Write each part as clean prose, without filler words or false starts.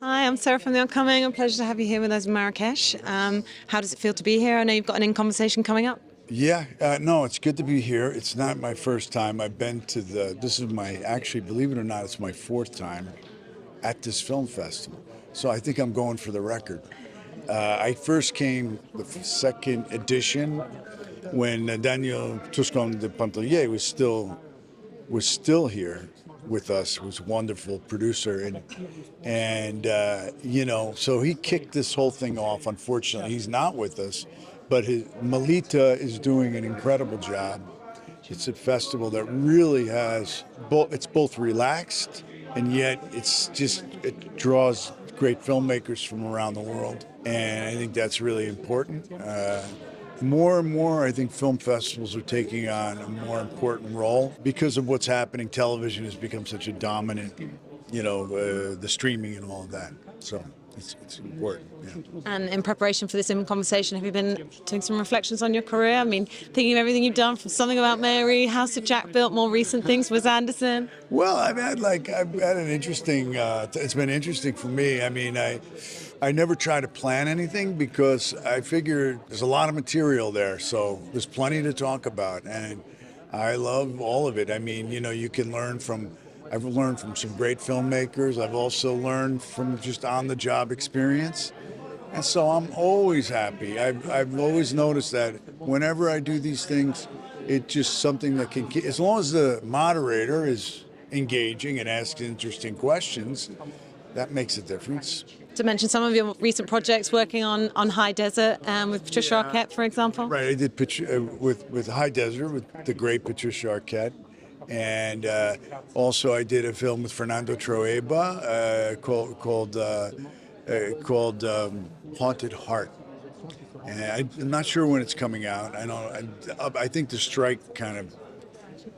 Hi, I'm Sarah from The Oncoming. A pleasure to have you here with us in Marrakech. How does it feel to be here? I know you've got an in-conversation coming up. Yeah, no, it's good to be here. It's not my first time. I've been to this is actually, believe it or not, it's my fourth time at this film festival. So I think I'm going for the record. I first came the second edition when Daniel Tuscon de Pantelier was still here with us. Was a wonderful producer, and so he kicked this whole thing off. Unfortunately, he's not with us, but Melita is doing an incredible job. It's a festival that really has both. It's both relaxed, and yet it draws great filmmakers from around the world, and I think that's really important. More and more, I think film festivals are taking on a more important role because of what's happening. Television has become such a dominant, the streaming and all of that. So it's important. Yeah. And in preparation for this in-conversation, have you been doing some reflections on your career? I mean, thinking of everything you've done, from Something About Mary, House of Jack Built, more recent things, Wes Anderson. Well, I've had an interesting. It's been interesting for me. I mean, I never try to plan anything because I figure there's a lot of material there, so there's plenty to talk about, and I love all of it. I mean, you can learn from. I've learned from some great filmmakers. I've also learned from just on-the-job experience. And so I'm always happy. I've always noticed that whenever I do these things, it's just something that can, as long as the moderator is engaging and asks interesting questions, that makes a difference. To mention some of your recent projects, working on High Desert with Patricia Arquette, for example. Right, I did with High Desert with the great Patricia Arquette. And also I did a film with Fernando Trueba called Haunted Heart. And I'm not sure when it's coming out. I think the strike kind of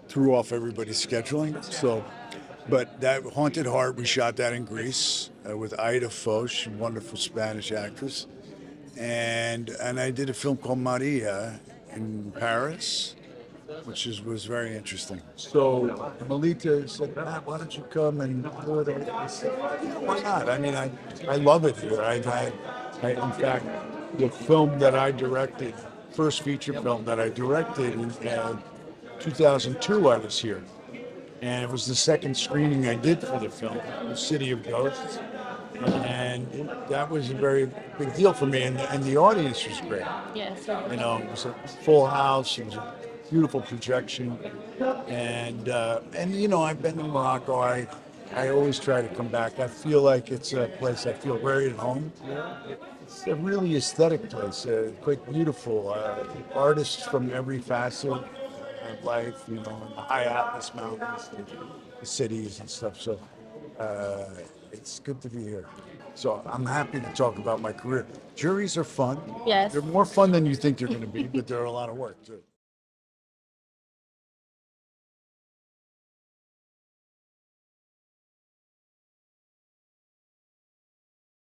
threw off everybody's scheduling. So, but that Haunted Heart, we shot that in Greece with Aida Foch, a wonderful Spanish actress, and I did a film called Maria in Paris, which was very interesting. So Melita said, "Matt, why don't you come and do it?" I said, "Yeah, why not? I mean, I love it here. In fact, the film that I directed, first feature film that I directed in 2002, I was here. And it was the second screening I did for the film, The City of Ghosts. And that was a very big deal for me. And the audience was great. Yes. It was a full house. It was a beautiful projection. And I've been to Morocco. I always try to come back. I feel like it's a place I feel very at home. It's a really aesthetic place, quite beautiful. Artists from every facet of life, in the high Atlas Mountains, the cities and stuff. So it's good to be here. So I'm happy to talk about my career. Juries are fun. Yes. They're more fun than you think they're going to be, but they're a lot of work too.